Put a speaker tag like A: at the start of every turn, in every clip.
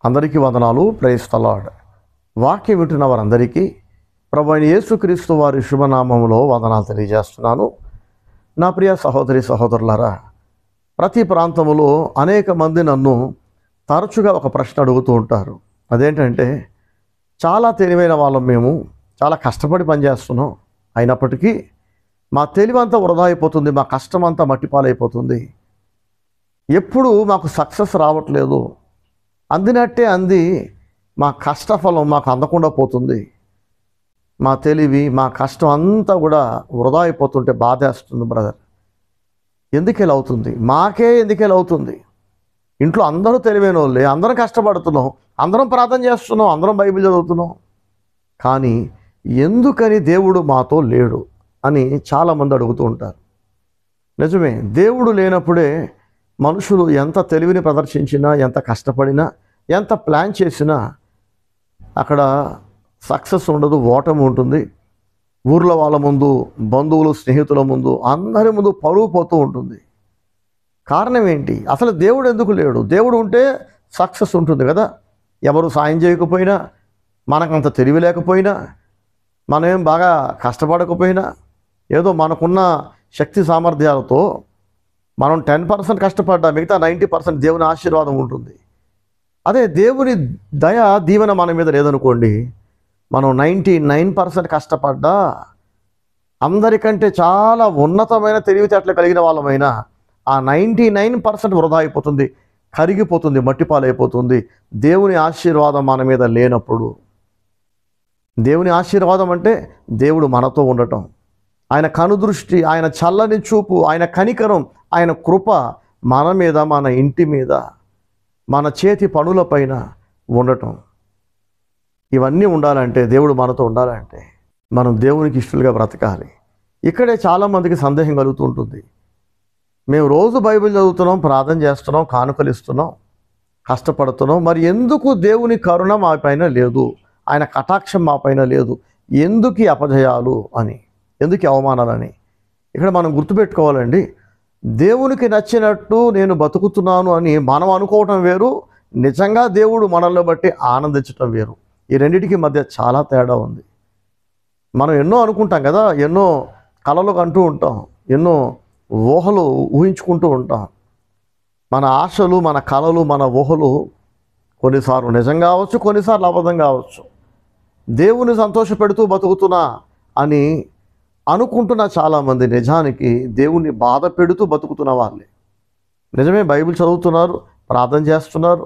A: అందరికీ వందనాలు. Praise the lord. వాక్యం వింటున్న వారందరికీ ప్రభువైన యేసుక్రీస్తు వారి శుభనామములో వందనాలు తెలియజేస్తున్నాను. నా ప్రియ సహోదరి సహోదరులారా, ప్రతి ప్రాంతంలో అనేక మంది నన్ను తరచుగా ఒక ప్రశ్న అడుగుతూ ఉంటారు. అదేంటంటే, చాలా తెలివైన వాళ్ళం మేము, చాలా కష్టపడి పనిచేస్తున్నాం, అయినప్పటికీ మా తెలివంతా వృధా అయిపోతుంది, మా కష్టం అంతా మట్టిపాలైపోతుంది, ఎప్పుడు మాకు సక్సెస్ రావట్లేదు, అందినట్టే అంది మా కష్టఫలం మాకు అందకుండా పోతుంది, మా తెలివి మా కష్టం అంతా కూడా వృధా అయిపోతుంటే బాధేస్తుంది బ్రదర్. ఎందుకు ఇలా అవుతుంది? మాకే ఎందుకు ఇలా అవుతుంది? ఇంట్లో అందరూ తెలివైన వాళ్ళే, అందరం కష్టపడుతున్నాం, అందరం ప్రార్థన చేస్తున్నాం, అందరం బైబిల్ చదువుతున్నాం, కానీ ఎందుకని దేవుడు మాతో లేడు అని చాలామంది అడుగుతూ ఉంటారు. నిజమే, దేవుడు లేనప్పుడే మనుషులు ఎంత తెలివిని ప్రదర్శించినా, ఎంత కష్టపడినా, ఎంత ప్లాన్ చేసినా అక్కడ సక్సెస్ ఉండదు, ఓటమి ఉంటుంది. ఊర్లో వాళ్ళ ముందు, బంధువులు స్నేహితుల ముందు, అందరి ముందు పరువు పోతూ ఉంటుంది. కారణం ఏంటి? అసలు దేవుడు ఎందుకు లేడు? దేవుడు ఉంటే సక్సెస్ ఉంటుంది కదా. ఎవరు సాయం చేయకపోయినా, మనకంత తెలివి లేకపోయినా, మనమేం బాగా కష్టపడకపోయినా, ఏదో మనకున్న శక్తి సామర్థ్యాలతో మనం 10% కష్టపడ్డా మిగతా 90% దేవుని ఆశీర్వాదం ఉంటుంది. అదే దేవుని దయ దీవెన మన మీద లేదనుకోండి, మనం 99% కష్టపడ్డా, అందరికంటే చాలా ఉన్నతమైన తెలివితేటలు కలిగిన వాళ్ళమైనా ఆ 99% వృధా అయిపోతుంది, కరిగిపోతుంది, మట్టిపాలైపోతుంది. దేవుని ఆశీర్వాదం మన మీద లేనప్పుడు. దేవుని ఆశీర్వాదం అంటే దేవుడు మనతో ఉండటం, ఆయన కనుదృష్టి, ఆయన చల్లని చూపు, ఆయన కనికరం, ఆయన కృప మన మీద, మన ఇంటి మీద, మన చేతి పనులపైన ఉండటం. ఇవన్నీ ఉండాలంటే, దేవుడు మనతో ఉండాలంటే మనం దేవునికి ఇష్టలుగా బ్రతకాలి. ఇక్కడే చాలామందికి సందేహం కలుగుతూ ఉంటుంది. మేము రోజు బైబిల్ చదువుతున్నాం, ప్రార్థన చేస్తున్నాం, కానుకలు ఇస్తున్నాం, కష్టపడుతున్నాం, మరి ఎందుకు దేవుని కరుణ మా పైన లేదు, ఆయన కటాక్షం మా పైన లేదు, ఎందుకు ఈ అపజయాలు అని, ఎందుకు ఈ అవమానాలని? ఇక్కడ మనం గుర్తుపెట్టుకోవాలండి, దేవునికి నచ్చినట్టు నేను బతుకుతున్నాను అని మనం అనుకోవటం వేరు, నిజంగా దేవుడు మనల్ని బట్టి ఆనందించటం వేరు. ఈ రెండింటికి మధ్య చాలా తేడా ఉంది. మనం ఎన్నో అనుకుంటాం కదా, ఎన్నో కలలు కంటూ ఉంటాం, ఎన్నో ఊహలు ఊహించుకుంటూ ఉంటాం. మన ఆశలు, మన కలలు, మన ఊహలు కొన్నిసార్లు నిజం కావచ్చు, కొన్నిసార్లు అబద్ధం కావచ్చు. దేవుని సంతోషపెడుతూ బతుకుతున్నా అని అనుకుంటున్న చాలామంది నిజానికి దేవుణ్ణి బాధ పెడుతూ బతుకుతున్న వాళ్ళే. నిజమే, బైబిల్ చదువుతున్నారు, ప్రార్థన చేస్తున్నారు,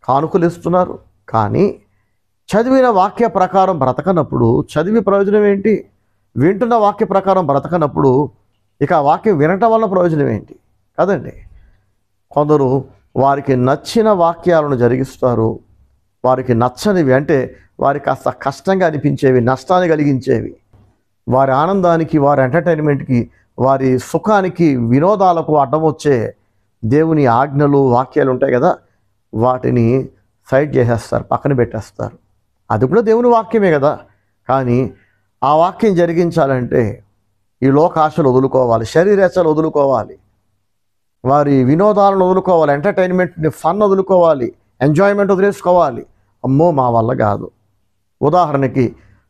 A: కానుకలు ఇస్తున్నారు, కానీ చదివిన వాక్య ప్రకారం బ్రతకనప్పుడు చదివి ప్రయోజనం ఏంటి? వింటున్న వాక్య ప్రకారం బ్రతకనప్పుడు ఇక ఆ వాక్యం వినటం వల్ల ప్రయోజనం ఏంటి? కదండి. కొందరు వారికి నచ్చిన వాక్యాలను జరిగిస్తారు, వారికి నచ్చనివి, అంటే వారికి కాస్త కష్టంగా అనిపించేవి, నష్టాన్ని కలిగించేవి, వారి ఆనందానికి, వారి ఎంటర్టైన్మెంట్కి, వారి సుఖానికి, వినోదాలకు అడ్డం వచ్చే దేవుని ఆజ్ఞలు, వాక్యాలు ఉంటాయి కదా, వాటిని సైడ్ చేసేస్తారు, పక్కన పెట్టేస్తారు. అది కూడా దేవుని వాక్యమే కదా, కానీ ఆ వాక్యం జరిగించాలంటే ఈ లోకాశలు వదులుకోవాలి, శరీరేచ్ఛలు వదులుకోవాలి, వారి వినోదాలను వదులుకోవాలి, ఎంటర్టైన్మెంట్ని, ఫన్ వదులుకోవాలి, ఎంజాయ్మెంట్ వదిలేసుకోవాలి. అమ్మో, మా వల్ల కాదు. ఉదాహరణకి,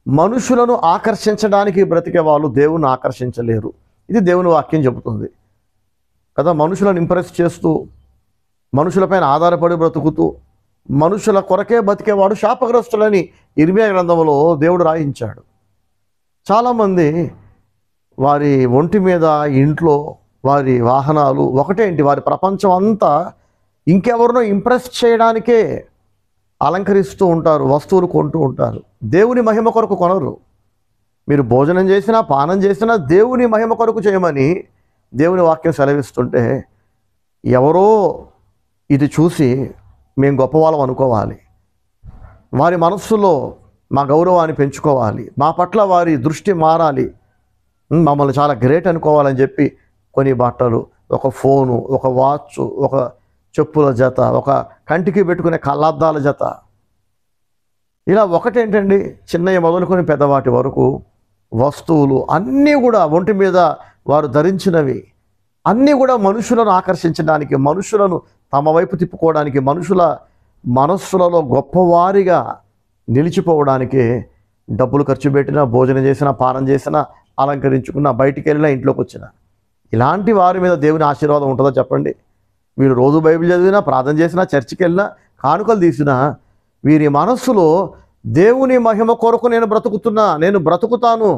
A: మనుషులను ఆకర్షించడానికి బ్రతికే వాళ్ళు దేవుని ఆకర్షించలేరు. ఇది దేవుని వాక్యం చెబుతుంది కదా. మనుషులను ఇంప్రెస్ చేస్తూ, మనుషులపైన ఆధారపడి బ్రతుకుతూ, మనుషుల కొరకే బతికేవాడు శాపగ్రస్తులని ఇర్మియా గ్రంథంలో దేవుడు రాయించాడు. చాలామంది వారి ఒంటి మీద, ఇంట్లో, వారి వాహనాలు ఒకటేంటి, వారి ప్రపంచం అంతా ఇంకెవరినో ఇంప్రెస్ చేయడానికే అలంకరిస్తూ ఉంటారు, వస్తువులు కొంటూ ఉంటారు. దేవుని మహిమ కొరకు కొనరు. మీరు భోజనం చేసినా, పానం చేసినా దేవుని మహిమ కొరకు చేయమని దేవుని వాక్యం సెలవిస్తుంటే, ఎవరో ఇది చూసి మేము గొప్పవాళ్ళం అనుకోవాలి, వారి మనస్సులో మా గౌరవాన్ని పెంచుకోవాలి, మా పట్ల వారి దృష్టి మారాలి, మమ్మల్ని చాలా గ్రేట్ అనుకోవాలని చెప్పి కొన్ని బట్టలు, ఒక ఫోను, ఒక వాచ్, ఒక చెప్పుల జత, ఒక కంటికి పెట్టుకునే కళ్ళద్దాల జత, ఇలా ఒకటేంటండి, చిన్నవి మొదలుకొని పెద్దవాటి వరకు వస్తువులు అన్నీ కూడా, ఒంటి మీద వారు ధరించినవి అన్నీ కూడా మనుషులను ఆకర్షించడానికి, మనుషులను తమ వైపు తిప్పుకోవడానికి, మనుషుల మనస్సులలో గొప్పవారిగా నిలిచిపోవడానికి డబ్బులు ఖర్చు పెట్టినా, భోజనం చేసినా, పానం చేసినా, అలంకరించుకున్నా, బయటికి వెళ్ళినా, ఇంట్లోకి వచ్చినా ఇలాంటి వారి మీద దేవుని ఆశీర్వాదం ఉంటుందో చెప్పండి? వీళ్ళు రోజు బైబిల్ చదివినా, ప్రార్థన చేసినా, చర్చికి వెళ్ళినా, కానుకలు తీసినా వీరి మనస్సులో దేవుని మహిమ కొరకు నేను బ్రతుకుతాను,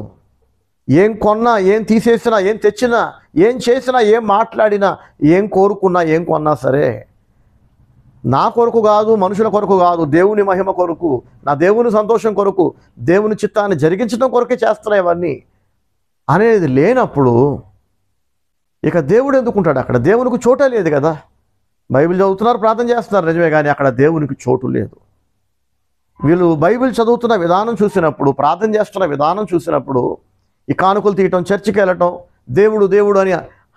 A: ఏం కొన్నా, ఏం తీసేసినా, ఏం తెచ్చినా, ఏం చేసినా, ఏం మాట్లాడినా, ఏం కోరుకున్నా, ఏం కొన్నా సరే నా కొరకు కాదు, మనుషుల కొరకు కాదు, దేవుని మహిమ కొరకు, నా దేవుని సంతోషం కొరకు, దేవుని చిత్తాన్ని జరిగించడం కొరకే చేస్తున్నాయి ఇవన్నీ అనేది లేనప్పుడు ఇక దేవుడు ఎందుకుంటాడు? అక్కడ దేవునికి చోటే లేదు కదా. బైబిల్ చదువుతున్నారు, ప్రార్థన చేస్తున్నారు నిజమే, కానీ అక్కడ దేవునికి చోటు లేదు. వీళ్ళు బైబిల్ చదువుతున్న విధానం చూసినప్పుడు, ప్రార్థన చేస్తున్న విధానం చూసినప్పుడు, ఈ కానుకలు తీయటం, చర్చికి వెళ్ళటం, దేవుడు దేవుడు అని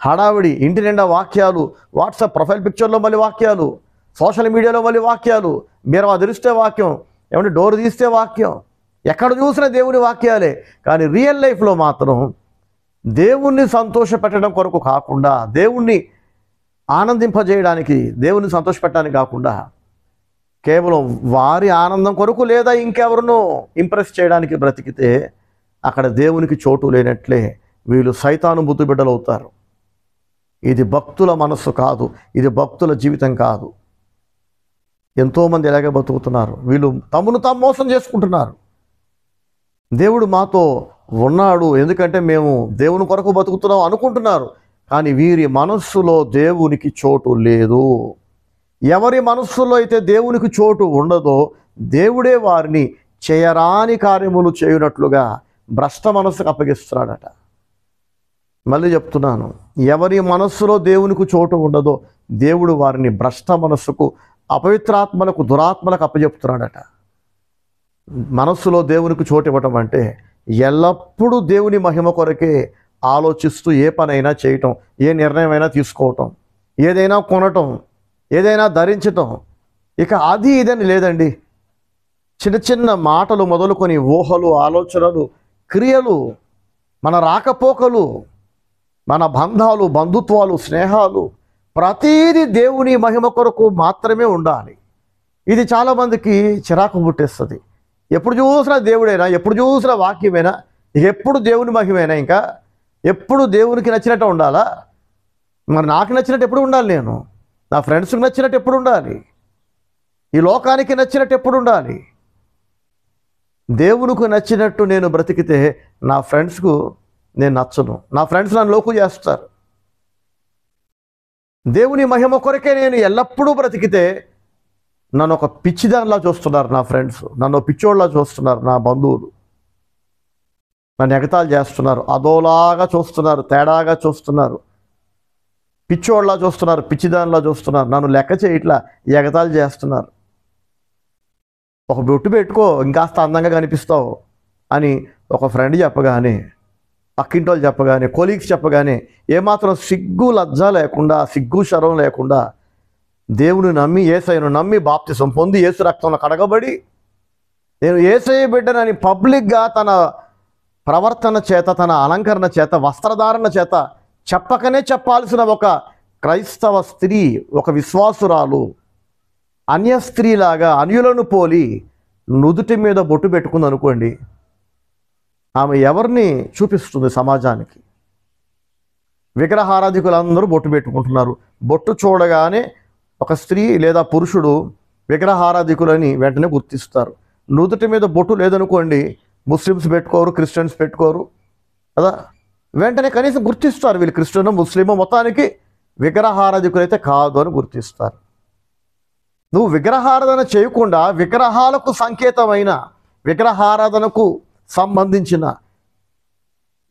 A: హడావిడి, ఇంటి నిండా వాక్యాలు, వాట్సాప్ ప్రొఫైల్ పిక్చర్లో మళ్ళీ వాక్యాలు, సోషల్ మీడియాలో మళ్ళీ వాక్యాలు, బీరవా తెరిస్తే వాక్యం, ఏమంటే డోర్ తీస్తే వాక్యం, ఎక్కడ చూసినా దేవుని వాక్యాలే. కానీ రియల్ లైఫ్లో మాత్రం దేవుణ్ణి సంతోషపెట్టడం కొరకు కాకుండా, దేవుణ్ణి ఆనందింపజేయడానికి, దేవుణ్ణి సంతోషపెట్టడానికి కాకుండా కేవలం వారి ఆనందం కొరకు లేదా ఇంకెవరినో ఇంప్రెస్ చేయడానికి బ్రతికితే అక్కడ దేవునికి చోటు లేనట్లే వీళ్ళు సైతాను బుద్ధి బిడ్డలు అవుతారు. ఇది భక్తుల మనస్సు కాదు, ఇది భక్తుల జీవితం కాదు. ఎంతోమంది ఇలాగే బతుకుతున్నారు. వీళ్ళు తమను తాము మోసం చేసుకుంటున్నారు. దేవుడు మాతో ఉన్నాడు ఎందుకంటే మేము దేవుని కొరకు బతుకుతున్నాం అనుకుంటున్నారు, కానీ వీరి మనస్సులో దేవునికి చోటు లేదు. ఎవరి మనస్సులో అయితే దేవునికి చోటు ఉండదో దేవుడే వారిని చేయరాని కార్యములు చేయునట్లుగా భ్రష్ట మనస్సుకు అప్పగిస్తున్నాడట. మళ్ళీ చెప్తున్నాను, ఎవరి మనస్సులో దేవునికి చోటు ఉండదో దేవుడు వారిని భ్రష్ట మనస్సుకు, అపవిత్రాత్మలకు, దురాత్మలకు అప్పచెప్తున్నాడట. మనస్సులో దేవునికి చోటు ఇవ్వటం అంటే ఎల్లప్పుడూ దేవుని మహిమ కొరకే ఆలోచిస్తూ ఏ పనైనా చేయటం, ఏ నిర్ణయమైనా తీసుకోవటం, ఏదైనా కొనటం, ఏదైనా ధరించటం, ఇక అది ఇదని లేదండి. చిన్న చిన్న మాటలు మొదలుకొని ఊహలు, ఆలోచనలు, క్రియలు, మన రాకపోకలు, మన బంధాలు, బంధుత్వాలు, స్నేహాలు, ప్రతీది దేవుని మహిమ కొరకు మాత్రమే ఉండాలి. ఇది చాలామందికి చిరాకు పుట్టేస్తుంది. ఎప్పుడు చూసినా దేవుడైనా, ఎప్పుడు చూసినా వాక్యమైనా, ఎప్పుడు దేవుని మహిమైనా, ఇంకా ఎప్పుడు దేవునికి నచ్చినట్టు ఉండాలా? మరి నాకు నచ్చినట్టు ఎప్పుడు ఉండాలి? నేను నా ఫ్రెండ్స్కి నచ్చినట్టు ఎప్పుడు ఉండాలి? ఈ లోకానికి నచ్చినట్టు ఎప్పుడు ఉండాలి? దేవునికి నచ్చినట్టు నేను బ్రతికితే నా ఫ్రెండ్స్కు నేను నచ్చను, నా ఫ్రెండ్స్ నన్ను లోకు చేస్తారు. దేవుని మహిమ కొరకే నేను ఎల్లప్పుడూ బ్రతికితే నన్ను ఒక పిచ్చిదానిలా చూస్తున్నారు నా ఫ్రెండ్స్, నన్ను పిచ్చోళ్ళలా చూస్తున్నారు నా బంధువులు, నన్ను ఎగతాళి చేస్తున్నారు, అదోలాగా చూస్తున్నారు, తేడాగా చూస్తున్నారు, పిచ్చోళ్ళలా చూస్తున్నారు, పిచ్చిదానిలా చూస్తున్నారు, నన్ను లెక్క చేయట్లా, ఎగతాళి చేస్తున్నారు. ఒక బొట్టు పెట్టుకో ఇంకాస్త అందంగా కనిపిస్తావు అని ఒక ఫ్రెండ్ చెప్పగానే, పక్కింటోళ్ళు చెప్పగానే, కొలీగ్స్ చెప్పగానే ఏమాత్రం సిగ్గు లజ్జ లేకుండా, సిగ్గు శరం లేకుండా దేవుని నమ్మి, యేసయ్యను నమ్మి, బాప్తిసం పొంది, యేసు రక్తంలో కడగబడి నేను యేసయ్య బిడ్డనని పబ్లిక్గా తన ప్రవర్తన చేత, తన అలంకరణ చేత, వస్త్రధారణ చేత చెప్పకనే చెప్పాల్సిన ఒక క్రైస్తవ స్త్రీ, ఒక విశ్వాసురాలు అన్య స్త్రీలాగా అన్యులను పోలి నుదుటి మీద బొట్టు పెట్టుకుంది అనుకోండి, ఆమె ఎవరిని చూపిస్తుంది సమాజానికి? విగ్రహారాధికులందరూ బొట్టు పెట్టుకుంటున్నారు. బొట్టు చూడగానే ఒక స్త్రీ లేదా పురుషుడు విగ్రహారాధికులని వెంటనే గుర్తిస్తారు. నుదుటి మీద బొట్టు లేదనుకోండి, ముస్లిమ్స్ పెట్టుకోరు, క్రిస్టియన్స్ పెట్టుకోరు కదా, వెంటనే కనీసం గుర్తిస్తారు వీళ్ళు క్రిస్టియన్, ముస్లిమో, మొత్తానికి విగ్రహారాధికులైతే కాదు అని గుర్తిస్తారు. నువ్వు విగ్రహారాధన చేయకుండా విగ్రహాలకు సంకేతమైన, విగ్రహారాధనకు సంబంధించిన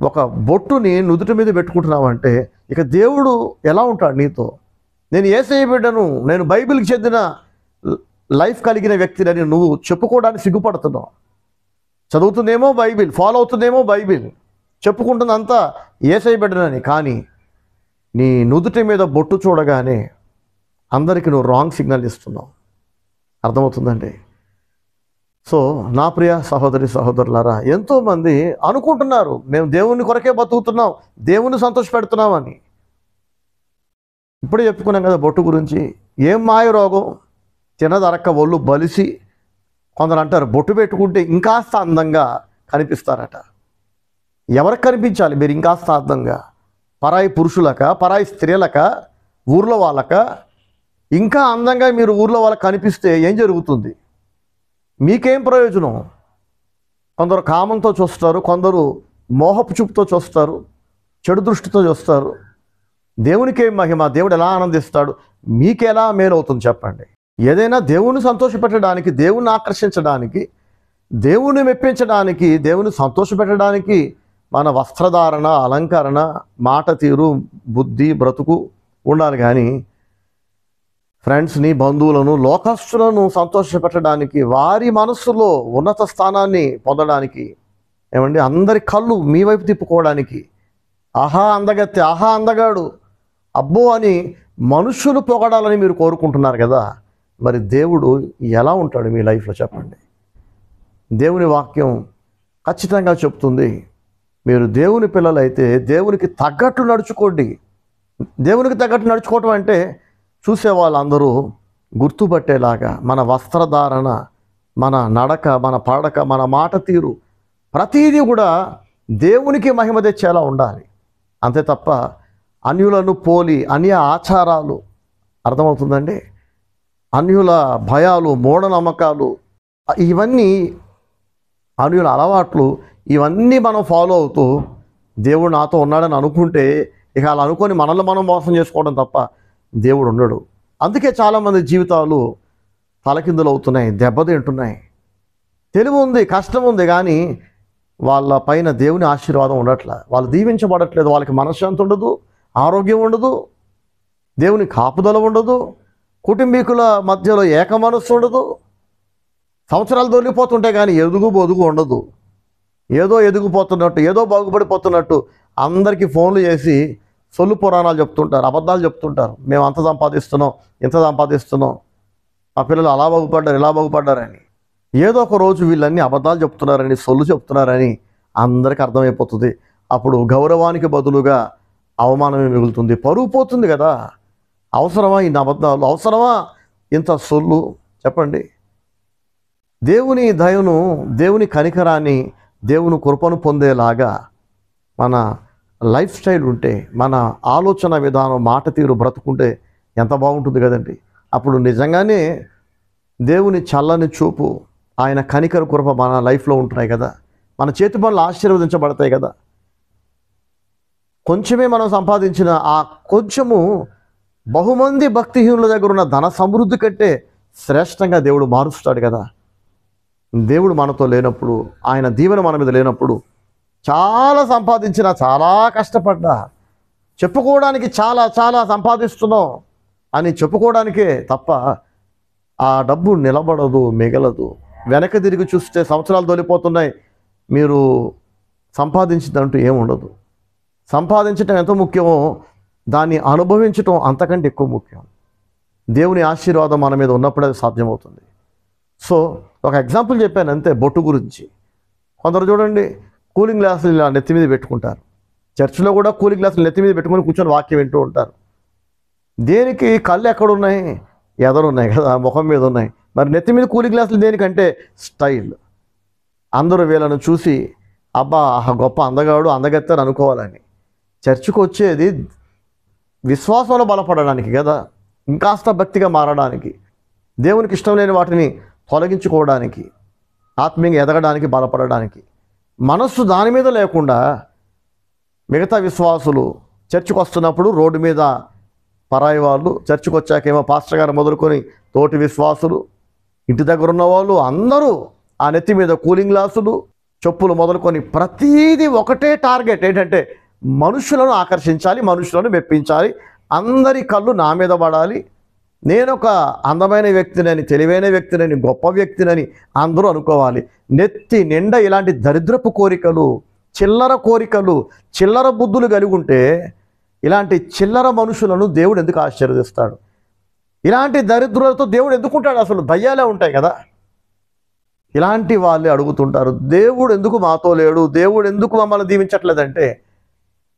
A: ఒక బొట్టుని నుదుటి మీద పెట్టుకుంటున్నావంటే ఇక దేవుడు ఎలా ఉంటాడు నీతో? నేను యేసయ్య బిడ్డను, నేను బైబిల్కి చెందిన లైఫ్ కలిగిన వ్యక్తిని నువ్వు చెప్పుకోవడానికి సిగ్గుపడుతున్నావు. చదువుతుందేమో బైబిల్, ఫాలో అవుతుందేమో బైబిల్, చెప్పుకుంటుందంతా యేసయ్య బిడ్డనని, కానీ నీ నుదుటి మీద బొట్టు చూడగానే అందరికీ నువ్వు రాంగ్ సిగ్నల్ ఇస్తున్నావు. అర్థమవుతుందండి? సో నా ప్రియ సహోదరి సహోదరులారా, ఎంతోమంది అనుకుంటున్నారు మేము దేవుని కొరకే బతుకుతున్నాం, దేవుని సంతోషపెడుతున్నామని. ఇప్పుడే చెప్పుకున్నాం కదా బొట్టు గురించి. ఏం మాయ రోగం, తినదరక్క ఒళ్ళు బలిసి, కొందరు అంటారు బొట్టు పెట్టుకుంటే ఇంకాస్త అందంగా కనిపిస్తారట. ఎవరికి కనిపించాలి మీరు ఇంకాస్త అందంగా? పరాయి పురుషులక, పరాయి స్త్రీలక, ఊర్లో వాళ్ళక? ఇంకా అందంగా మీరు ఊర్లో వాళ్ళకి కనిపిస్తే ఏం జరుగుతుంది? మీకేం ప్రయోజనం? కొందరు కామంతో చూస్తారు, కొందరు మోహపు చూపుతో చూస్తారు, చెడు దృష్టితో చూస్తారు. దేవునికి ఏం మహిమ? దేవుడు ఎలా ఆనందిస్తాడు? మీకెలా మేలవుతుంది చెప్పండి? ఏదైనా దేవుని సంతోషపెట్టడానికి, దేవుని ఆకర్షించడానికి, దేవుని మెప్పించడానికి, దేవుని సంతోషపెట్టడానికి మన వస్త్రధారణ, అలంకరణ, మాట తీరు, బుద్ధి, బ్రతుకు ఉండాలి. కానీ ఫ్రెండ్స్ని, బంధువులను, లోకస్తులను సంతోషపెట్టడానికి, వారి మనస్సులో ఉన్నత స్థానాన్ని పొందడానికి, ఏమండి, అందరి కళ్ళు మీ వైపు తిప్పుకోవడానికి, ఆహా అందగత్తె, ఆహా అందగాడు, అబ్బో అని మనుషులు పొగడాలని మీరు కోరుకుంటున్నారు కదా. మరి దేవుడు ఎలా ఉంటాడు మీ లైఫ్లో చెప్పండి? దేవుని వాక్యం ఖచ్చితంగా చెప్తుంది, మీరు దేవుని పిల్లలైతే దేవునికి తగ్గట్లు నడుచుకోండి. దేవునికి తగ్గట్లు నడుచుకోవటం అంటే చూసే వాళ్ళందరూ గుర్తుపట్టేలాగా మన వస్త్రధారణ, మన నడక, మన పాడక, మన మాట తీరు, ప్రతీదీ కూడా దేవునికి మహిమ తెచ్చేలా ఉండాలి. అంతే తప్ప అన్యులను పోలి అన్య ఆచారాలు, అర్థమవుతుందండి, అన్యుల భయాలు, మూఢనమ్మకాలు, ఇవన్నీ అన్యుల అలవాట్లు, ఇవన్నీ మనం ఫాలో అవుతూ దేవుడు నాతో ఉన్నాడని అనుకుంటే, ఇక అలా అనుకొని మనల్ని మనం మోసం చేసుకోవడం తప్ప దేవుడు ఉండడు. అందుకే చాలామంది జీవితాలు తలకిందులు అవుతున్నాయి, దెబ్బతింటున్నాయి. తెలివి ఉంది, కష్టం ఉంది, కానీ వాళ్ళ పైన దేవుని ఆశీర్వాదం ఉండట్లా. వాళ్ళు దీవించబడట్లేదు. వాళ్ళకి మనశ్శాంతి ఉండదు, ఆరోగ్యం ఉండదు, దేవుని కాపుదల ఉండదు, కుటుంబీకుల మధ్యలో ఏక మనస్సు ఉండదు. సంవత్సరాలు దొరికిపోతుంటాయి కానీ ఎదుగు బొదుగు ఉండదు. ఏదో ఎదిగిపోతున్నట్టు, ఏదో బాగుపడిపోతున్నట్టు అందరికీ ఫోన్లు చేసి సొల్లు పురాణాలు చెప్తుంటారు, అబద్ధాలు చెప్తుంటారు. మేము అంత సంపాదిస్తున్నాం, ఇంత సంపాదిస్తున్నాం, మా పిల్లలు అలా బాగుపడ్డారు, ఇలా బాగుపడ్డారని. ఏదో ఒక రోజు వీళ్ళన్నీ అబద్ధాలు చెప్తున్నారని, సొల్లు చెప్తున్నారని అందరికీ అర్థమైపోతుంది. అప్పుడు గౌరవానికి బదులుగా అవమానమే మిగులుతుంది, పరువు పోతుంది కదా. అవసరమా ఇన్ని అబద్ధాలు? అవసరమా ఇంత సొల్లు? చెప్పండి. దేవుని దయను, దేవుని కనికరాన్ని, దేవుని కృపను పొందేలాగా మన లైఫ్ స్టైల్ ఉంటే, మన ఆలోచన విధానం, మాట తీరు, బ్రతుకుంటే ఎంత బాగుంటుంది కదండి. అప్పుడు నిజంగానే దేవుని చల్లని చూపు, ఆయన కనికర కృప మన లైఫ్లో ఉంటున్నాయి కదా. మన చేతి పనులు ఆశీర్వదించబడతాయి కదా. కొంచెమే మనం సంపాదించిన ఆ కొంచెము బహుమంది భక్తిహీనుల దగ్గర ఉన్న ధన సమృద్ధి కంటే శ్రేష్టంగా దేవుడు మారుస్తాడు కదా. దేవుడు మనతో లేనప్పుడు, ఆయన దీవెన మన మీద లేనప్పుడు, చాలా సంపాదించినా, చాలా కష్టపడ్డా, చెప్పుకోవడానికి చాలా చాలా సంపాదిస్తున్నాం అని చెప్పుకోవడానికే తప్ప ఆ డబ్బు నిలబడదు, మిగలదు. వెనక తిరిగి చూస్తే సంవత్సరాలు తొలిపోతున్నాయి, మీరు సంపాదించిందంటూ ఏముండదు. సంపాదించటం ఎంత ముఖ్యమో దాన్ని అనుభవించటం అంతకంటే ఎక్కువ ముఖ్యం. దేవుని ఆశీర్వాదం మన మీద ఉన్నప్పుడే అది సాధ్యమవుతుంది. సో ఒక ఎగ్జాంపుల్ చెప్పాను అంతే, బొట్టు గురించి. కొందరు చూడండి, కూలింగ్ గ్లాసులు ఇలా నెత్తి మీద పెట్టుకుంటారు. చర్చిలో కూడా కూలింగ్ గ్లాసులు నెత్తి మీద పెట్టుకొని కూర్చొని వాక్యం వింటూ ఉంటారు. దేనికి? కళ్ళు ఎక్కడున్నాయి? ఎదరున్నాయి కదా, ముఖం మీద ఉన్నాయి. మరి నెత్తి మీద కూలింగ్ గ్లాసులు దేనికంటే స్టైల్. అందరూ వీళ్ళను చూసి అబ్బా గొప్ప అందగాడు, అందగెత్తారు అనుకోవాలని. చర్చికి వచ్చేది విశ్వాసంలో బలపడడానికి కదా, ఇంకాస్త భక్తిగా మారడానికి, దేవునికి ఇష్టం లేని వాటిని తొలగించుకోవడానికి, ఆత్మీయంగా ఎదగడానికి, బలపడడానికి. మనస్సు దాని మీద లేకుండా మిగతా విశ్వాసులు చర్చికి వస్తున్నప్పుడు రోడ్డు మీద పరాయి వాళ్ళు, చర్చికి వచ్చాకేమో పాస్టర్ గారు మొదలుకొని తోటి విశ్వాసులు, ఇంటి దగ్గర ఉన్న వాళ్ళు అందరూ ఆ నెత్తి మీద కూలింగ్ గ్లాసులు, చెప్పులు మొదలుకొని ప్రతీది ఒకటే టార్గెట్ ఏంటంటే మనుషులను ఆకర్షించాలి, మనుషులను మెప్పించాలి, అందరి కళ్ళు నా మీద పడాలి, నేనొక అందమైన వ్యక్తినని, తెలివైన వ్యక్తినని, గొప్ప వ్యక్తినని అందరూ అనుకోవాలి. నెత్తి నిండా ఇలాంటి దరిద్రపు కోరికలు, చిల్లర కోరికలు, చిల్లర బుద్ధులు కలిగి ఉంటే ఇలాంటి చిల్లర మనుషులను దేవుడు ఎందుకు ఆశీర్వదిస్తాడు? ఇలాంటి దరిద్రులతో దేవుడు ఎందుకుంటాడు? అసలు దయ్యాలే ఉంటాయి కదా. ఇలాంటి వాళ్ళే అడుగుతుంటారు, దేవుడు ఎందుకు మాతో లేడు, దేవుడు ఎందుకు మమ్మల్ని దీవించట్లేదంటే,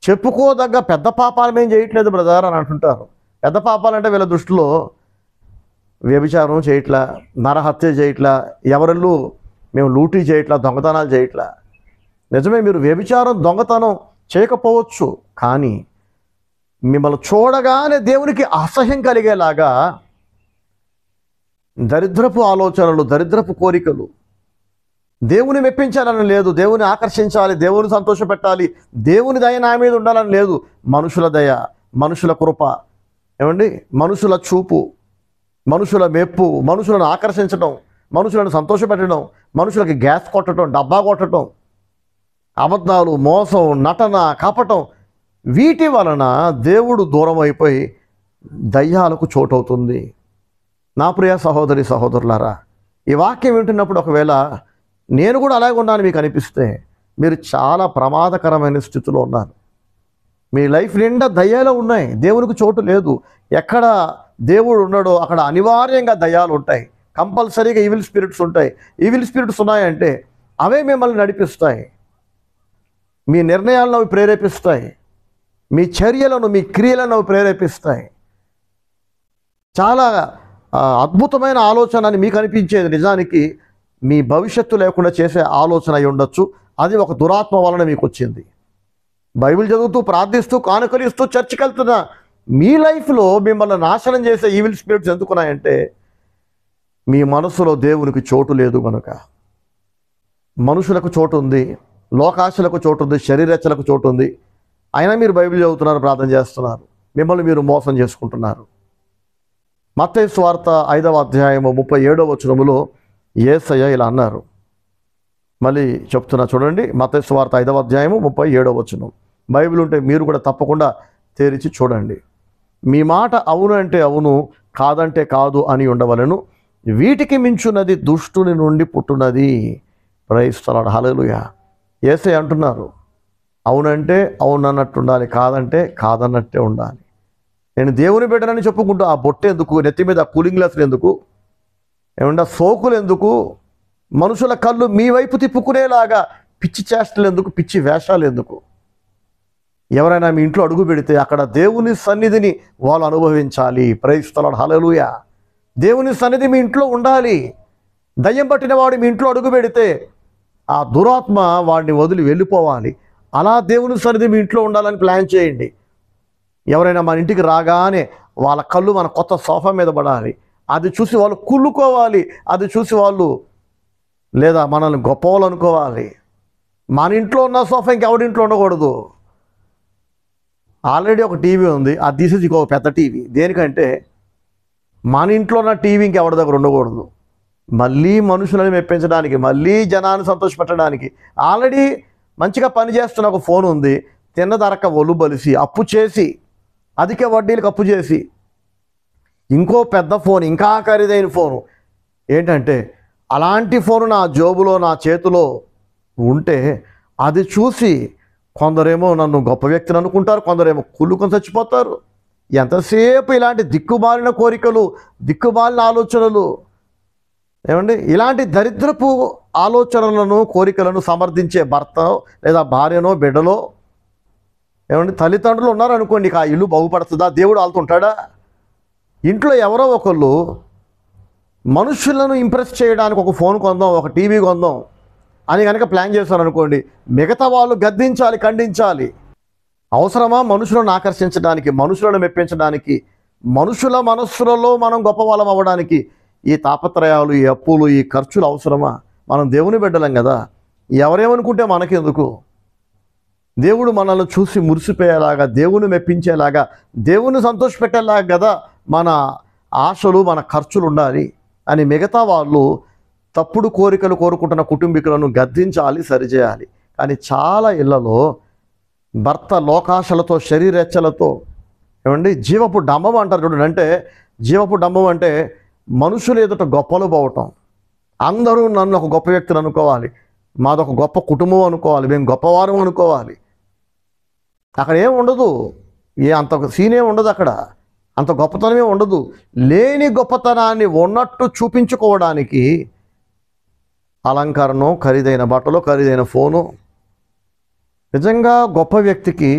A: చెప్పుకోదగ్గ పెద్ద పాపాలు మేము చేయట్లేదు బ్రదర్ అని అంటుంటారు. పెద్ద పాపాలంటే వీళ్ళ దృష్టిలో వ్యభిచారం చేయట్లా, నరహత్య చేయట్లా, ఎవరెళ్ళు మేము లూటీ చేయట్లా, దొంగతనాలు చేయట్లా. నిజమే, మీరు వ్యభిచారం దొంగతనం చేయకపోవచ్చు, కానీ మిమ్మల్ని చూడగానే దేవునికి అసహ్యం కలిగేలాగా దరిద్రపు ఆలోచనలు, దరిద్రపు కోరికలు, దేవుని మెప్పించాలని లేదు, దేవుని ఆకర్షించాలి, దేవుని సంతోషపెట్టాలి, దేవుని దయ నా మీద ఉండాలని లేదు. మనుషుల దయ, మనుషుల కృప, ఏమండి, మనుషుల చూపు, మనుషుల మెప్పు, మనుషులను ఆకర్షించడం, మనుషులను సంతోషపెట్టడం, మనుషులకి గ్యాస్ కొట్టడం, డబ్బా కొట్టడం, అబద్ధాలు, మోసం, నటన, కపటం, వీటి వలన దేవుడు దూరం అయిపోయి దయ్యాలకు చోటవుతుంది. నా ప్రియ సహోదరి సహోదరులారా, ఈ వాక్యం వింటున్నప్పుడు ఒకవేళ నేను కూడా అలాగే ఉన్నాను మీకు అనిపిస్తే, మీరు చాలా ప్రమాదకరమైన స్థితిలో ఉన్నారు. మీ లైఫ్ నిండా దయ్యాలు ఉన్నాయి, దేవునికి చోటు లేదు. ఎక్కడ దేవుడు ఉన్నాడో అక్కడ అనివార్యంగా దయ్యాలు ఉంటాయి, కంపల్సరీగా ఈవిల్ స్పిరిట్స్ ఉంటాయి. ఈవిల్ స్పిరిట్స్ ఉన్నాయంటే అవే మిమ్మల్ని నడిపిస్తాయి, మీ నిర్ణయాలను అవి ప్రేరేపిస్తాయి, మీ చర్యలను, మీ క్రియలను అవి ప్రేరేపిస్తాయి. చాలా అద్భుతమైన ఆలోచన అని మీకు అనిపించేది నిజానికి మీ భవిష్యత్తు లేకుండా చేసే ఆలోచన అయి ఉండొచ్చు. అది ఒక దురాత్మ వలన మీకు వచ్చింది. బైబిల్ చదువుతూ, ప్రార్థిస్తూ, కానుకలిస్తూ, చర్చికి వెళ్తున్న మీ లైఫ్లో మిమ్మల్ని నాశనం చేసే ఈవిల్ స్పిరిట్స్ ఎందుకున్నాయంటే మీ మనసులో దేవునికి చోటు లేదు కనుక. మనుషులకు చోటు ఉంది, లోకాశలకు చోటు ఉంది, శరీరేచ్ఛలకు చోటు ఉంది. అయినా మీరు బైబిల్ చదువుతున్నారు, ప్రార్థన చేస్తున్నారు, మిమ్మల్ని మీరు మోసం చేసుకుంటున్నారు. మత్తయి సువార్త 5వ అధ్యాయము 37వ వచనములో యేసయ్య ఇలా అన్నారు. మళ్ళీ చెప్తున్నా చూడండి, మత్తయి సువార్త 5వ అధ్యాయము 37వ వచనం. బైబిల్ ఉంటే మీరు కూడా తప్పకుండా తెరిచి చూడండి. మీ మాట అవును అంటే అవును, కాదంటే కాదు అని ఉండవలెను. వీటికి మించున్నది దుష్టుని నుండి పుట్టున్నది. ప్రైజ్ ది లార్డ్, హల్లెలూయా. యేసయ్య అంటున్నారు, అవునంటే అవును అన్నట్టు ఉండాలి, కాదంటే కాదన్నట్టే ఉండాలి. నేను దేవుని బిడ్డనని చెప్పుకుంటూ ఆ బొట్టు ఎందుకు, నెత్తి మీద కూలింగ్ గ్లాసులు ఎందుకు, ఏమన్నా సోకులు ఎందుకు, మనుషుల కళ్ళు మీ వైపు తిప్పుకునేలాగా పిచ్చి చేష్టలు ఎందుకు, పిచ్చి వేషాలు ఎందుకు? ఎవరైనా మీ ఇంట్లో అడుగు పెడితే అక్కడ దేవుని సన్నిధిని వాళ్ళు అనుభవించాలి. ప్రైజ్ ది లార్డ్, హల్లెలూయా. దేవుని సన్నిధి మీ ఇంట్లో ఉండాలి. దయ్యం పట్టిన వాడు మీ ఇంట్లో అడుగు పెడితే ఆ దురాత్మ వాడిని వదిలి వెళ్ళిపోవాలి. అలా దేవుని సన్నిధి మీ ఇంట్లో ఉండాలని ప్లాన్ చేయండి. ఎవరైనా మన ఇంటికి రాగానే వాళ్ళ కళ్ళు మన కొత్త సోఫా మీద పడాలి. అది చూసి వాళ్ళు కుళ్ళుకోవాలి, అది చూసి వాళ్ళు లేదా మనల్ని గొప్పవాళ్ళు అనుకోవాలి. మన ఇంట్లో ఉన్న సోఫా ఇంకెవడింట్లో ఉండకూడదు. ఆల్రెడీ ఒక టీవీ ఉంది, అది తీసేసి ఇంకొక పెద్ద టీవీ. దేనికంటే మన ఇంట్లో ఉన్న టీవీ ఇంకెవరి దగ్గర ఉండకూడదు. మళ్ళీ మనుషులని మెప్పించడానికి, మళ్ళీ జనాన్ని సంతోషపెట్టడానికి ఆల్రెడీ మంచిగా పనిచేస్తున్న ఒక ఫోన్ ఉంది, తిన్నదరక ఒళ్ళు బలిసి అప్పు చేసి, అధిక వడ్డీలకు అప్పు చేసి ఇంకో పెద్ద ఫోన్, ఇంకా ఖరీదైన ఫోను. ఏంటంటే అలాంటి ఫోను నా జోబులో, నా చేతిలో ఉంటే అది చూసి కొందరేమో నన్ను గొప్ప వ్యక్తిని అనుకుంటారు, కొందరేమో కుళ్ళుకొని చచ్చిపోతారు. ఎంతసేపు ఇలాంటి దిక్కుమాలిన కోరికలు, దిక్కుమాలిన ఆలోచనలు, ఏమండి, ఇలాంటి దరిద్రపు ఆలోచనలను, కోరికలను సమర్థించే భర్త లేదా భార్యనో, బిడ్డలో, ఏమండి, తల్లిదండ్రులు ఉన్నారనుకోండి, ఆ ఇల్లు బాగుపడుతుందా? దేవుడు ఆలుతుంటాడా? ఇంట్లో ఎవరో ఒకళ్ళు మనుషులను ఇంప్రెస్ చేయడానికి ఒక ఫోన్ కొందాం, ఒక టీవీ కొందాం అని కనుక ప్లాన్ చేశారనుకోండి, మిగతా వాళ్ళు గద్దించాలి, ఖండించాలి. అవసరమా? మనుషులను ఆకర్షించడానికి, మనుషులను మెప్పించడానికి, మనుషుల మనస్సులలో మనం గొప్పవాళ్ళం అవ్వడానికి ఈ తాపత్రయాలు, ఈ అప్పులు, ఈ ఖర్చులు అవసరమా? మనం దేవుని బిడ్డలం కదా, ఎవరేమనుకుంటే మనకెందుకు? దేవుడు మనల్ని చూసి మురిసిపోయేలాగా, దేవుని మెప్పించేలాగా, దేవుని సంతోషపెట్టేలాగా కదా మన ఆశలు, మన ఖర్చులు ఉండాలి అని మిగతా వాళ్ళు తప్పుడు కోరికలు కోరుకుంటున్న కుటుంబీకులను గద్దించాలి, సరిచేయాలి. కానీ చాలా ఇళ్లలో భర్త లోకాశలతో, శరీరేచ్ఛలతో, ఏమండి, జీవపు డంబం అంటారు చూడండి. అంటే జీవపు డంబం అంటే మనుషులు ఎదుట గొప్పలు పోవటం. అందరూ నన్ను ఒక గొప్ప వ్యక్తిని అనుకోవాలి, మాదొక గొప్ప కుటుంబం అనుకోవాలి, మేము గొప్పవారం అనుకోవాలి. అక్కడ ఏం ఉండదు, అంత సీనే ఉండదు, అక్కడ అంత గొప్పతనమే ఉండదు. లేని గొప్పతనాన్ని ఉన్నట్టు చూపించుకోవడానికి అలంకరణం, ఖరీదైన బట్టలు, ఖరీదైన ఫోను. నిజంగా గొప్ప వ్యక్తికి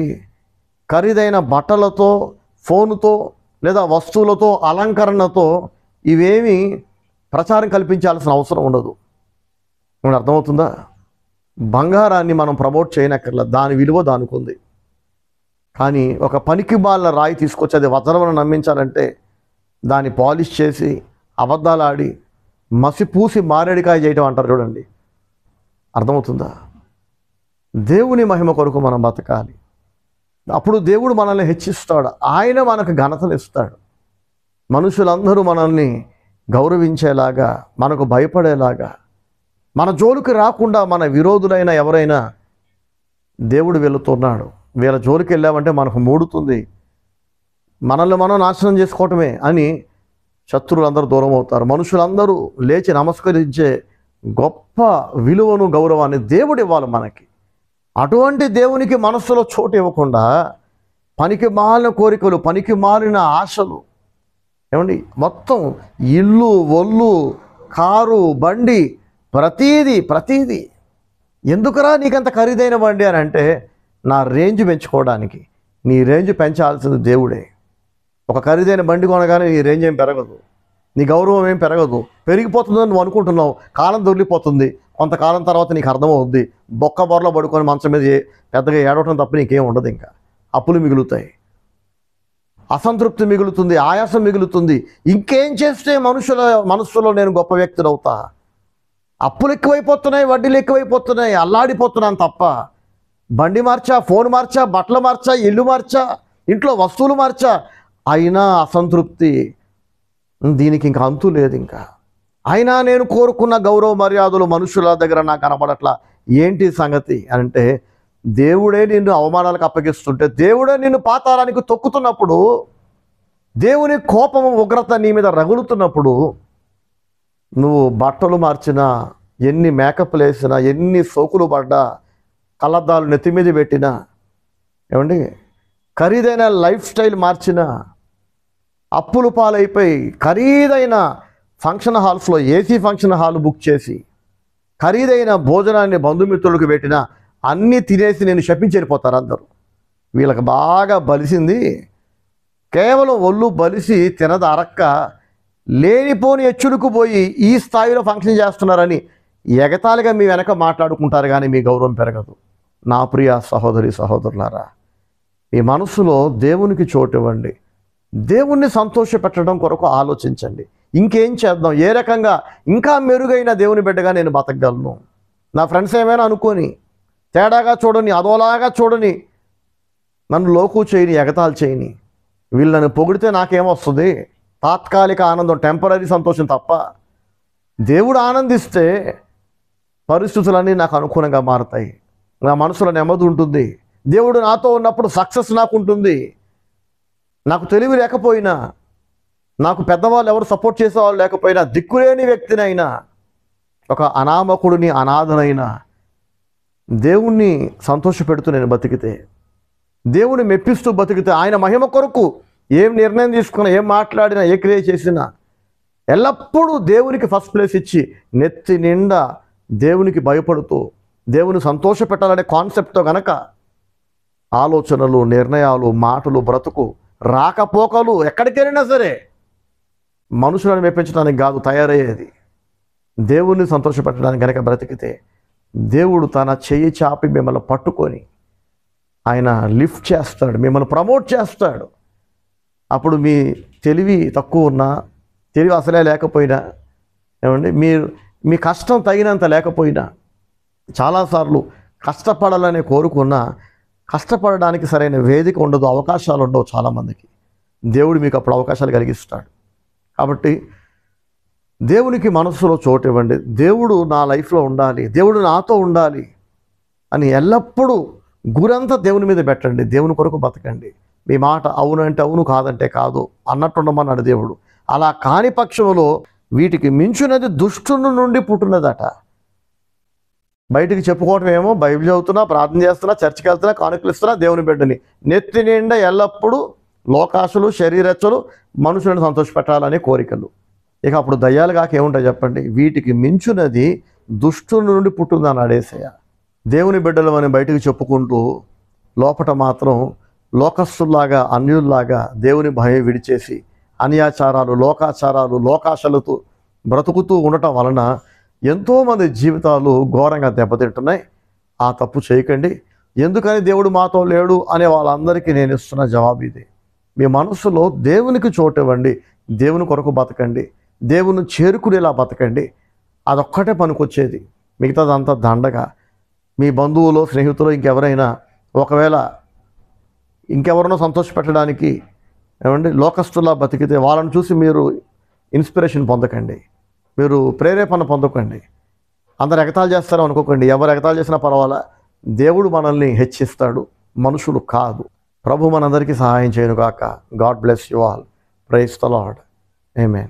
A: ఖరీదైన బట్టలతో, ఫోనుతో లేదా వస్తువులతో, అలంకరణతో ఇవేమీ ప్రచారం కల్పించాల్సిన అవసరం ఉండదు. మనకు అర్థమవుతుందా? బంగారాన్ని మనం ప్రమోట్ చేయనక్కర్లా, దాని విలువ దానికి ఉంది. కానీ ఒక పనికి మాలిన రాయి తీసుకొచ్చి అది వజ్రమును నమ్మించాలంటే దాన్ని పాలిష్ చేసి అబద్ధాలు ఆడి మసిపూసి మారేడికాయ చేయటం అంటారు చూడండి. అర్థమవుతుందా? దేవుని మహిమ కొరకు మనం బతకాలి. అప్పుడు దేవుడు మనల్ని హెచ్చిస్తాడు, ఆయన మనకు ఘనతనిస్తాడు. మనుషులందరూ మనల్ని గౌరవించేలాగా, మనకు భయపడేలాగా, మన జోలికి రాకుండా మన విరోధులైన ఎవరైనా దేవుడు వెళుతున్నాడు, వీళ్ళ జోలికి వెళ్ళామంటే మనకు మూడుతుంది, మనల్ని మనం నాశనం చేసుకోవటమే అని శత్రువులందరూ దూరం అవుతారు. మనుషులందరూ లేచి నమస్కరించే గొప్ప విలువను, గౌరవాన్ని దేవుడు ఇవ్వాలి మనకి. అటువంటి దేవునికి మనస్సులో చోటు ఇవ్వకుండా పనికి మాలిన కోరికలు, పనికి మాలిన ఆశలు, ఏమండి, మొత్తం ఇల్లు, ఒళ్ళు, కారు, బండి, ప్రతీది ఎందుకురా నీకంత ఖరీదైన బండి అని అంటే, నా రేంజ్ పెంచుకోవడానికి. నీ రేంజ్ పెంచాల్సింది దేవుడే. ఒక ఖరీదైన బండి కొనగానే నీ రేంజ్ ఏం పెరగదు, నీ గౌరవం ఏం పెరగదు. పెరిగిపోతుందని నువ్వు అనుకుంటున్నావు, కాలం దొరికిపోతుంది. కొంతకాలం తర్వాత నీకు అర్థమవుద్ది, బొక్క బొరలో పడుకొని మంచం మీద పెద్దగా ఏడవటం తప్ప నీకేం ఉండదు. ఇంకా అప్పులు మిగులుతాయి, అసంతృప్తి మిగులుతుంది, ఆయాసం మిగులుతుంది. ఇంకేం చేస్తే మనుషుల మనస్సులో నేను గొప్ప వ్యక్తిని అవుతా? అప్పులు ఎక్కువైపోతున్నాయి, వడ్డీలు ఎక్కువైపోతున్నాయి, అల్లాడిపోతున్నాను తప్ప బండి మార్చా, ఫోన్ మార్చా, బట్టలు మార్చా, ఇల్లు మార్చా, ఇంట్లో వస్తువులు మార్చా, అయినా అసంతృప్తి. దీనికి ఇంకా అంతు లేదు. ఇంకా అయినా నేను కోరుకున్న గౌరవ మర్యాదలు మనుషుల దగ్గర నాకు కనబడట్లా. ఏంటి సంగతి అంటే, దేవుడే నిన్ను అవమానాలకు అప్పగిస్తుంటే, దేవుడే నిన్ను పాతాళానికి తొక్కుతున్నప్పుడు, దేవుని కోపము, ఉగ్రత నీ మీద రగులుతున్నప్పుడు, నువ్వు బట్టలు మార్చినా, ఎన్ని మేకప్లు వేసినా, ఎన్ని సోకులు పడ్డా, కళ్ళద్దాలు నెత్తి మీద పెట్టినా, ఏమండి, ఖరీదైన లైఫ్ స్టైల్ మార్చినా, అప్పులు పాలైపోయి ఖరీదైన ఫంక్షన్ హాల్స్లో ఏసీ ఫంక్షన్ హాల్ బుక్ చేసి ఖరీదైన భోజనాన్ని బంధుమిత్రులకు పెట్టినా అన్నీ తినేసి నేను శపించి వెళ్ళిపోతారు అందరూ. వీళ్ళకి బాగా బలిసింది, కేవలం ఒళ్ళు బలిసి తినద అరక్క లేనిపోని ఎచ్చులకు పోయి ఈ స్థాయిలో ఫంక్షన్ చేస్తున్నారని ఎగతాళిగా మీ వెనక మాట్లాడుకుంటారు, కానీ మీ గౌరవం పెరగదు. నా ప్రియ సహోదరి సహోదరులారా, మీ మనసులో దేవునికి చోటు ఇవ్వండి. దేవుణ్ణి సంతోషపెట్టడం కొరకు ఆలోచించండి. ఇంకేం చేద్దాం, ఏ రకంగా ఇంకా మెరుగైన దేవుని బిడ్డగా నేను బతకగలను. నా ఫ్రెండ్స్ ఏమైనా అనుకొని తేడాగా చూడని, అదోలాగా చూడని, నన్ను లోకు చేయని, ఎగతాలు చేయని. వీళ్ళని పొగిడితే నాకేమొస్తుంది? తాత్కాలిక ఆనందం, టెంపరీ సంతోషం తప్ప. దేవుడు ఆనందిస్తే పరిస్థితులన్నీ నాకు అనుకూలంగా మారుతాయి, నా మనసులో నెమ్మది ఉంటుంది. దేవుడు నాతో ఉన్నప్పుడు సక్సెస్ నాకు ఉంటుంది. నాకు తెలివి లేకపోయినా, నాకు పెద్దవాళ్ళు ఎవరు సపోర్ట్ చేసేవాళ్ళు లేకపోయినా, దిక్కులేని వ్యక్తినైనా, ఒక అనామకుడిని, అనాథనైనా దేవుణ్ణి సంతోషపెడుతూ నేను బతికితే, దేవుని మెప్పిస్తూ బతికితే, ఆయన మహిమ కొరకు ఏం నిర్ణయం తీసుకున్నా, ఏం మాట్లాడినా, ఏ క్రియ చేసినా ఎల్లప్పుడూ దేవునికి ఫస్ట్ ప్లేస్ ఇచ్చి నెత్తి నిండా దేవునికి భయపడుతూ దేవుని సంతోషపెట్టాలనే కాన్సెప్ట్తో గనక ఆలోచనలు, నిర్ణయాలు, మాటలు, బ్రతుకు, రాకపోకలు, ఎక్కడికి వెళ్ళినా సరే మనుషులను మెప్పించడానికి కాదు తయారయ్యేది, దేవుణ్ణి సంతోషపెట్టడానికి కనుక బ్రతికితే, దేవుడు తన చెయ్యి చాపి మిమ్మల్ని పట్టుకొని ఆయన లిఫ్ట్ చేస్తాడు, మిమ్మల్ని ప్రమోట్ చేస్తాడు. అప్పుడు మీ తెలివి తక్కువ ఉన్నా, తెలివి అసలే లేకపోయినా, ఏమండి, మీ కష్టం తగినంత లేకపోయినా, చాలాసార్లు కష్టపడాలనే కోరుకున్నా కష్టపడడానికి సరైన వేదిక ఉండదు, అవకాశాలు ఉండవు చాలామందికి. దేవుడు మీకు అప్పుడు అవకాశాలు కలిగిస్తాడు. కాబట్టి దేవునికి మనస్సులో చోటు ఇవ్వండి. దేవుడు నా లైఫ్లో ఉండాలి, దేవుడు నాతో ఉండాలి అని ఎల్లప్పుడూ గురంతా దేవుని మీద పెట్టండి. దేవుని కొరకు బతకండి. మీ మాట అవును అంటే అవును, కాదంటే కాదు అన్నట్టుండమన్నాడు దేవుడు. అలా కాని పక్షంలో వీటికి మించున్నది దుష్టుని నుండి పుట్టినదట. బయటికి చెప్పుకోవటం ఏమో బైబిల్ చదువుతున్నా, ప్రార్థన చేస్తున్నా, చర్చికి వెళ్తున్నా, కానుకలు ఇస్తున్నా, దేవుని బిడ్డని, నెత్తి నిండా ఎల్లప్పుడూ లోకాశలు, శరీరచ్చలు, మనుషులను సంతోషపెట్టాలనే కోరికలు. ఇక అప్పుడు దయ్యాలు కాక ఏముంటాయి చెప్పండి? వీటికి మించున్నది దుష్టుని నుండి పుట్టిందని అడేసయ్య. దేవుని బిడ్డలు అని బయటికి చెప్పుకుంటూ లోపట మాత్రం లోకస్తుల్లాగా, అన్యుల్లాగా దేవుని భయం విడిచేసి అన్యాచారాలు, లోకాచారాలు, లోకాశలతో బ్రతుకుతూ ఉండటం వలన ఎంతోమంది జీవితాలు ఘోరంగా దెబ్బతింటున్నాయి. ఆ తప్పు చేయకండి. ఎందుకని దేవుడు మాతో లేడు అనే వాళ్ళందరికీ నేను ఇస్తున్న జవాబు ఇది. మీ మనసులో దేవునికి చోటు ఇవ్వండి. దేవుని కొరకు బతకండి. దేవుని చేరుకునేలా బతకండి. అదొక్కటే పనికొచ్చేది. మిగతాదంతా దండగా. మీ బంధువులు, స్నేహితులు, ఇంకెవరైనా ఒకవేళ ఇంకెవరినో సంతోషపెట్టడానికి ఏమండి లోకస్తులా బతికితే వాళ్ళని చూసి మీరు ఇన్స్పిరేషన్ పొందకండి. మీరు ప్రేరేపణ పొందకండి. అందరు ఎగతాళి చేస్తారో అనుకోకండి. ఎవరు ఎగతాళి చేసినా పర్వాలా, దేవుడు మనల్ని హెచ్చిస్తాడు, మనుషులు కాదు. ప్రభు మనందరికీ సహాయం చేయను గాక. God bless you all. Praise the lord. Amen.